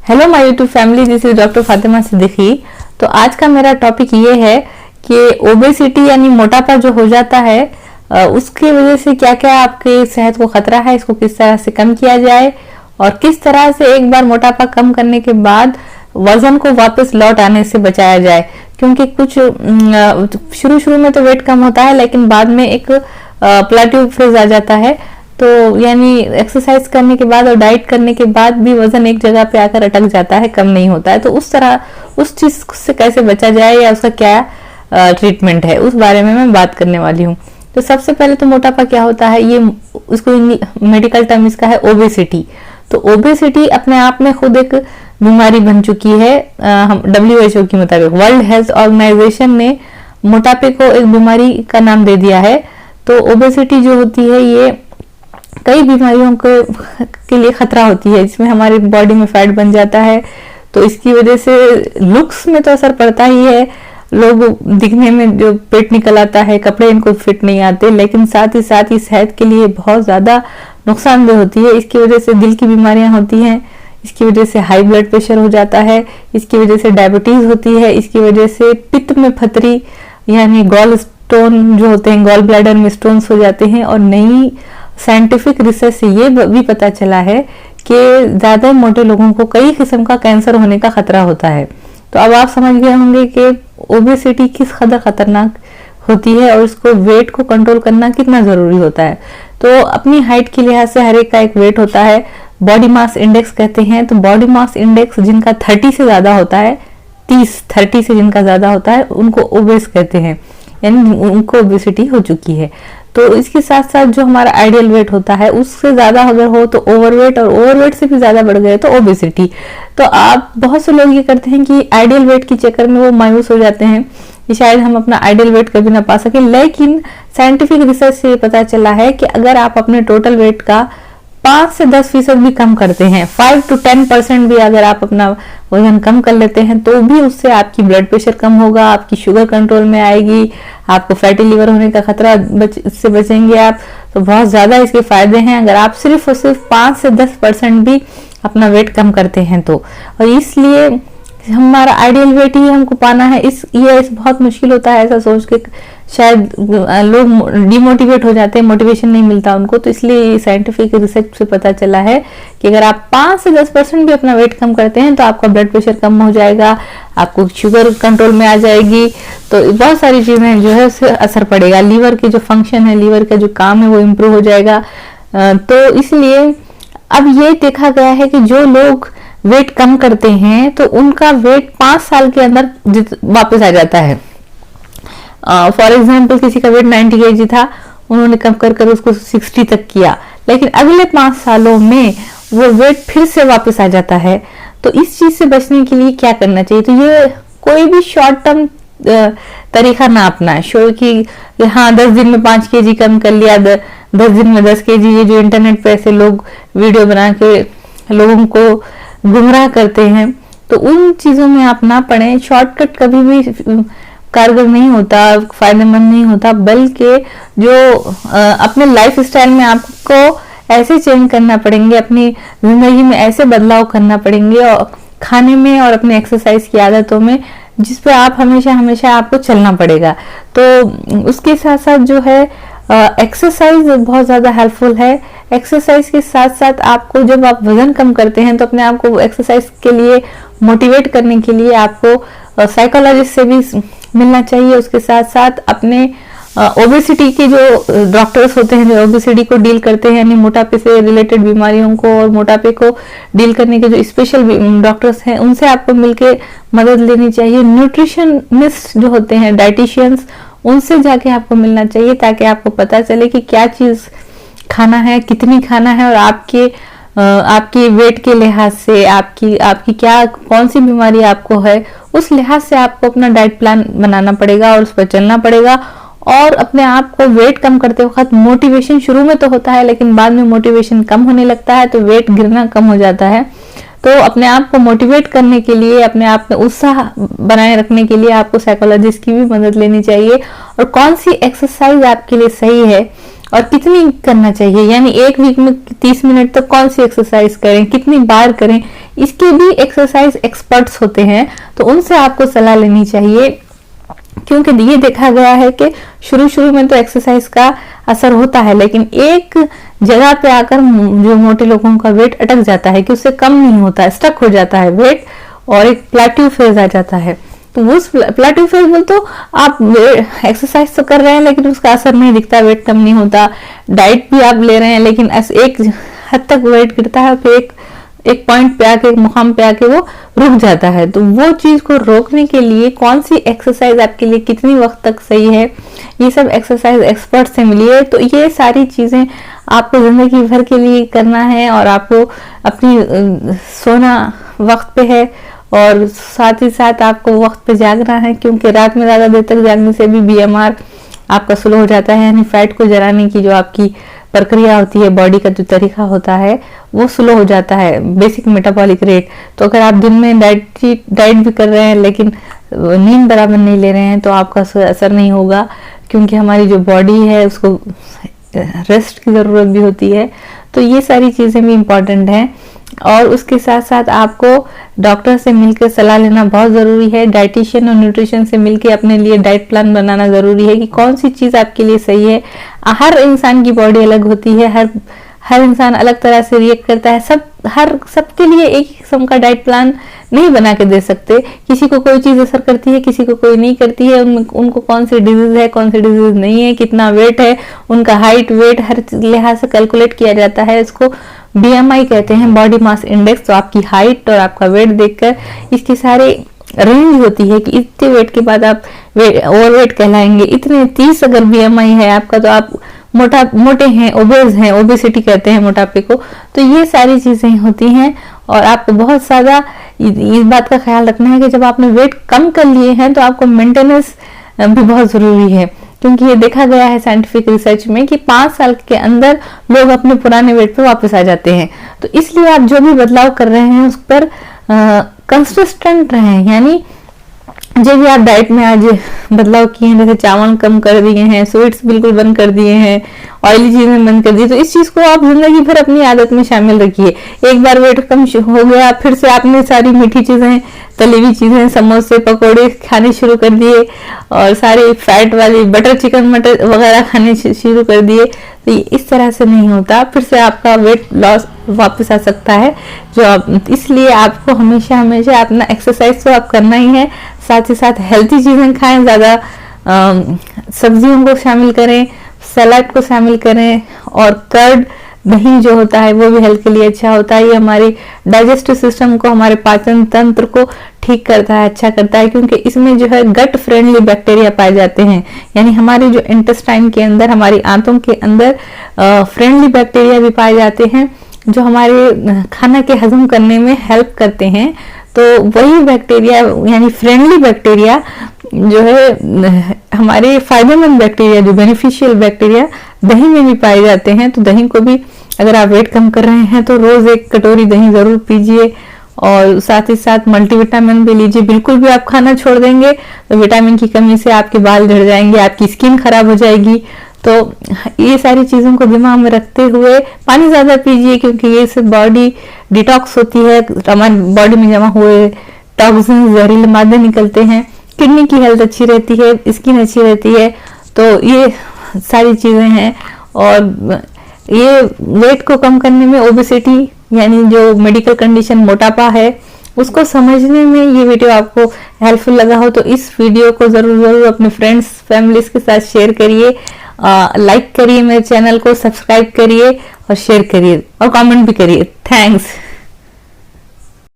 Hello my YouTube family, this is doctor Fatima Siddiqui. तो आज का मेरा टॉपिक ये है कि ओबेसिटी यानी मोटापा जो हो जाता है उसकी वजह से क्या क्या आपके सेहत को खतरा है, इसको किस तरह से कम किया जाए और किस तरह से एक बार मोटापा कम करने के बाद वजन को वापस लौट आने से बचाया जाए। क्योंकि कुछ शुरू शुरू में तो वेट कम होता है, लेकिन बाद में एक प्लेट्यू फेज आ जाता है। तो यानी एक्सरसाइज करने के बाद और डाइट करने के बाद भी वजन एक जगह पे आकर अटक जाता है, कम नहीं होता है। तो उस तरह उस चीज से कैसे बचा जाए या उसका क्या ट्रीटमेंट है, उस बारे में मैं बात करने वाली हूँ। तो सबसे पहले तो मोटापा क्या होता है, ये उसको मेडिकल टर्म इसका है ओबेसिटी। तो ओबेसिटी अपने आप में खुद एक बीमारी बन चुकी है। हम WHO के मुताबिक, वर्ल्ड हेल्थ ऑर्गेनाइजेशन ने मोटापे को एक बीमारी का नाम दे दिया है। तो ओबेसिटी जो होती है ये कई बीमारियों के लिए खतरा होती है, जिसमें हमारी बॉडी में फैट बन जाता है। तो इसकी वजह से लुक्स में तो असर पड़ता ही है, लोग दिखने में जो पेट निकल आता है, कपड़े इनको फिट नहीं आते, लेकिन साथ ही सेहत के लिए बहुत ज्यादा नुकसानदेह होती है। इसकी वजह से दिल की बीमारियां होती हैं, इसकी वजह से हाई ब्लड प्रेशर हो जाता है, इसकी वजह से डायबिटीज होती है, इसकी वजह से पित्त में फतरी यानी गॉल स्टोन जो होते हैं, गॉल ब्लैडर में स्टोन्स हो जाते हैं। और नई साइंटिफिक रिसर्च से ये भी पता चला है कि ज्यादा मोटे लोगों को कई किस्म का कैंसर होने का खतरा होता है। तो अब आप समझ गए होंगे कि ओबेसिटी किस कदर खतरनाक होती है और उसको वेट को कंट्रोल करना कितना जरूरी होता है। तो अपनी हाइट के लिहाज से हर एक का एक वेट होता है, बॉडी मास इंडेक्स कहते हैं। तो बॉडी मास इंडेक्स जिनका 30 से ज्यादा होता है, 30 से जिनका ज्यादा होता है, उनको ओबेस कहते हैं, यानी उनको ओबेसिटी हो चुकी है। तो इसके साथ साथ जो हमारा आइडियल वेट होता है उससे ज्यादा अगर हो तो ओवरवेट, और ओवरवेट से भी ज्यादा बढ़ गए तो ओबेसिटी। तो आप बहुत से लोग ये करते हैं कि आइडियल वेट के चक्कर में वो मायूस हो जाते हैं कि शायद हम अपना आइडियल वेट कभी ना पा सके। लेकिन साइंटिफिक रिसर्च से पता चला है कि अगर आप अपने टोटल वेट का 5 से 10% भी कम करते हैं, 5 to 10% भी अगर आप अपना वजन कम कर लेते हैं, तो भी उससे आपकी ब्लड प्रेशर कम होगा, आपकी शुगर कंट्रोल में आएगी, आपको फैटी लिवर होने का खतरा से बचेंगे आप। तो बहुत ज्यादा इसके फायदे हैं अगर आप सिर्फ और सिर्फ 5 से 10% भी अपना वेट कम करते हैं तो। और इसलिए हमारा आइडियल वेट ही हमको पाना है, ये बहुत मुश्किल होता है। ऐसा सोच के शायद लोग डिमोटिवेट हो जाते हैं, मोटिवेशन नहीं मिलता उनको। तो इसलिए साइंटिफिक रिसर्च से पता चला है कि अगर आप 5 से 10% भी अपना वेट कम करते हैं तो आपका ब्लड प्रेशर कम हो जाएगा, आपको शुगर कंट्रोल में आ जाएगी। तो बहुत सारी चीजें जो है उससे असर पड़ेगा, लीवर के जो फंक्शन है, लीवर का जो काम है वो इम्प्रूव हो जाएगा। तो इसलिए अब ये देखा गया है कि जो लोग वेट कम करते हैं तो उनका वेट 5 साल के अंदर वापस आ जाता है। फॉर एग्जाम्पल किसी का वेट 90 kg था, उन्होंने कम कर उसको 60 तक किया, लेकिन अगले 5 सालों में वो वेट फिर से वापस आ जाता है। तो इस चीज से बचने के लिए क्या करना चाहिए? तो ये कोई भी शॉर्ट टर्म तरीका ना अपनाए, शो कि हाँ 10 दिन में 5 kg कम कर लिया, 10 दिन में 10 kg। ये जो इंटरनेट पे ऐसे लोग वीडियो बना के लोगों को गुमराह करते हैं, तो उन चीजों में आप ना पड़े। शॉर्टकट कभी भी कारगर नहीं होता, फायदेमंद नहीं होता, बल्कि जो अपने लाइफ स्टाइल में आपको ऐसे चेंज करना पड़ेंगे, अपनी जिंदगी में ऐसे बदलाव करना पड़ेंगे, और खाने में और अपने एक्सरसाइज की आदतों में, जिस पे आप हमेशा आपको चलना पड़ेगा। तो उसके साथ साथ जो है एक्सरसाइज बहुत ज्यादा हेल्पफुल है। एक्सरसाइज के साथ साथ आपको, जब आप वजन कम करते हैं तो अपने आप को एक्सरसाइज के लिए मोटिवेट करने के लिए आपको साइकोलॉजिस्ट से भी मिलना चाहिए। उसके साथ साथ अपने ओबेसिटी के जो डॉक्टर्स होते हैं, जो ओबेसिटी को डील करते हैं, यानी मोटापे से रिलेटेड बीमारियों को और मोटापे को डील करने के जो स्पेशल डॉक्टर्स हैं, उनसे आपको मिलके मदद लेनी चाहिए। न्यूट्रिशनिस्ट जो होते हैं, डाइटिशियंस, उनसे जाके आपको मिलना चाहिए, ताकि आपको पता चले कि क्या चीज खाना है, कितनी खाना है, और आपके वेट के लिहाज से आपकी क्या कौन सी बीमारी आपको है, उस लिहाज से आपको अपना डाइट प्लान बनाना पड़ेगा और उस पर चलना पड़ेगा। और अपने आप को वेट कम करते वक्त मोटिवेशन शुरू में तो होता है, लेकिन बाद में मोटिवेशन कम होने लगता है, तो वेट गिरना कम हो जाता है। तो अपने आप को मोटिवेट करने के लिए, अपने आप में उत्साह बनाए रखने के लिए आपको साइकोलॉजिस्ट की भी मदद लेनी चाहिए। और कौन सी एक्सरसाइज आपके लिए सही है और कितनी करना चाहिए, यानी एक वीक में 30 मिनट तक कौन सी एक्सरसाइज करें, कितनी बार करें, इसके भी एक्सरसाइज एक्सपर्ट्स होते हैं, तो उनसे आपको सलाह लेनी चाहिए, क्योंकि ये देखा गया है कि शुरू में तो एक्सरसाइज का असर होता है, लेकिन एक जगह पे आकर जो मोटे लोगों का वेट अटक जाता है कि उससे कम नहीं होता, स्टक हो जाता है वेट, और एक प्लेट्यू फेज आ जाता है। तो उस प्लेट्यू फेज में तो आप एक्सरसाइज तो कर रहे हैं लेकिन उसका असर नहीं दिखता, वेट कम नहीं होता, डाइट भी आप ले रहे हैं लेकिन एक हद तक वेट गिरता है, फिर एक पॉइंट पे आके, एक मुकाम पे आके वो रुक जाता है। तो वो चीज को रोकने के लिए कौन सी एक्सरसाइज आपके लिए कितनी वक्त तक सही है, ये सब एक्सरसाइज एक्सपर्ट से मिलिए। तो ये सारी चीजें आपको जिंदगी भर के लिए करना है, और आपको अपनी सोना वक्त पे है, और साथ ही साथ आपको वक्त पे जागना है, क्योंकि रात में ज्यादा देर तक जागने से भी BMR आपका स्लो हो जाता है, यानी फैट को जलाने की जो आपकी प्रक्रिया होती है, बॉडी का जो तरीका होता है वो स्लो हो जाता है, बेसिक मेटाबॉलिक रेट। तो अगर आप दिन में डाइट भी कर रहे हैं लेकिन नींद बराबर नहीं ले रहे हैं तो आपका असर नहीं होगा, क्योंकि हमारी जो बॉडी है उसको रेस्ट की जरूरत भी होती है। तो ये सारी चीजें भी इम्पोर्टेंट हैं, और उसके साथ साथ आपको डॉक्टर से मिलकर सलाह लेना बहुत जरूरी है, डाइटिशियन और न्यूट्रिशन से मिलकर अपने लिए डाइट प्लान बनाना जरूरी है कि कौन सी चीज आपके लिए सही है। हर इंसान की बॉडी अलग होती है, हर इंसान अलग तरह से रिएक्ट करता है, सबके लिए एक किस्म का डाइट प्लान नहीं बना के दे सकते। किसी को कोई चीज असर करती है, किसी को कोई नहीं करती है, उनको कौन सी डिजीज है, कौन सी डिजीज नहीं है, कितना वेट है, उनका हाइट वेट हर लिहाज से कैलकुलेट किया जाता है। इसको BMI कहते हैं, बॉडी मास इंडेक्स। तो आपकी हाइट और आपका वेट देखकर इसकी सारे रेंज होती है कि इतने वेट के बाद आप ओवरवेट कहलाएंगे, इतने 30 अगर BMI है आपका तो आप मोटे हैं, ओबेज हैं, ओबेसिटी कहते हैं मोटापे को। तो ये सारी चीजें होती हैं, और आपको बहुत ज्यादा इस बात का ख्याल रखना है कि जब आपने वेट कम कर लिए हैं तो आपको मेंटेनेंस भी बहुत जरूरी है, क्योंकि ये देखा गया है साइंटिफिक रिसर्च में कि 5 साल के अंदर लोग अपने पुराने वेट पे वापस आ जाते हैं। तो इसलिए आप जो भी बदलाव कर रहे हैं उस पर कंसिस्टेंट रहें, यानी जो भी आप डाइट में आज बदलाव किए हैं, जैसे चावल कम कर दिए हैं, स्वीट्स बिल्कुल बंद कर दिए हैं, ऑयली चीजें बंद कर दी, तो इस चीज को आप जिंदगी भर अपनी आदत में शामिल रखिए। एक बार वेट कम हो गया, फिर से आपने सारी मीठी चीजें, तली हुई चीजें, समोसे पकोड़े खाने शुरू कर दिए, और सारे फैट वाली बटर चिकन मटर वगैरह खाने शुरू कर दिए। तो इस तरह से नहीं होता, फिर से आपका वेट लॉस वापस आ सकता है। इसलिए आपको हमेशा अपना एक्सरसाइज तो आप करना ही है, साथ ही साथ हेल्थी चीजें खाएं, ज्यादा सब्जियों को शामिल करें, सलाद को शामिल करें, और कर्ड दही जो होता है वो भी हेल्थ के लिए अच्छा होता है। ये हमारी डाइजेस्टिव सिस्टम को, हमारे पाचन तंत्र को ठीक करता है, अच्छा करता है, क्योंकि इसमें जो है गट फ्रेंडली बैक्टीरिया पाए जाते हैं, यानी हमारे जो इंटेस्टाइन के अंदर, हमारी आंतों के अंदर फ्रेंडली बैक्टीरिया भी पाए जाते हैं, जो हमारे खाना के हजम करने में हेल्प करते हैं। तो वही बैक्टीरिया, यानी फ्रेंडली बैक्टीरिया जो है हमारे फायदेमंद बैक्टीरिया, जो बेनिफिशियल बैक्टीरिया दही में भी पाए जाते हैं। तो दही को भी, अगर आप वेट कम कर रहे हैं तो रोज 1 कटोरी दही जरूर पीजिए, और साथ ही साथ मल्टीविटामिन भी लीजिए। बिल्कुल भी आप खाना छोड़ देंगे तो विटामिन की कमी से आपके बाल झड़ जाएंगे, आपकी स्किन खराब हो जाएगी। तो ये सारी चीजों को दिमाग में रखते हुए पानी ज्यादा पीजिए, क्योंकि ये से बॉडी डिटॉक्स होती है, हमारी बॉडी में जमा हुए टॉक्सिन, जहरीले मादे निकलते हैं, किडनी की हेल्थ अच्छी रहती है, स्किन अच्छी रहती है। तो ये सारी चीजें हैं, और ये वेट को कम करने में, ओबेसिटी यानी जो मेडिकल कंडीशन मोटापा है, उसको समझने में ये वीडियो आपको हेल्पफुल लगा हो तो इस वीडियो को जरूर अपने फ्रेंड्स फैमिलीज के साथ शेयर करिए, लाइक करिए, मेरे चैनल को सब्सक्राइब करिए, और शेयर करिए, और कमेंट भी करिए। थैंक्स।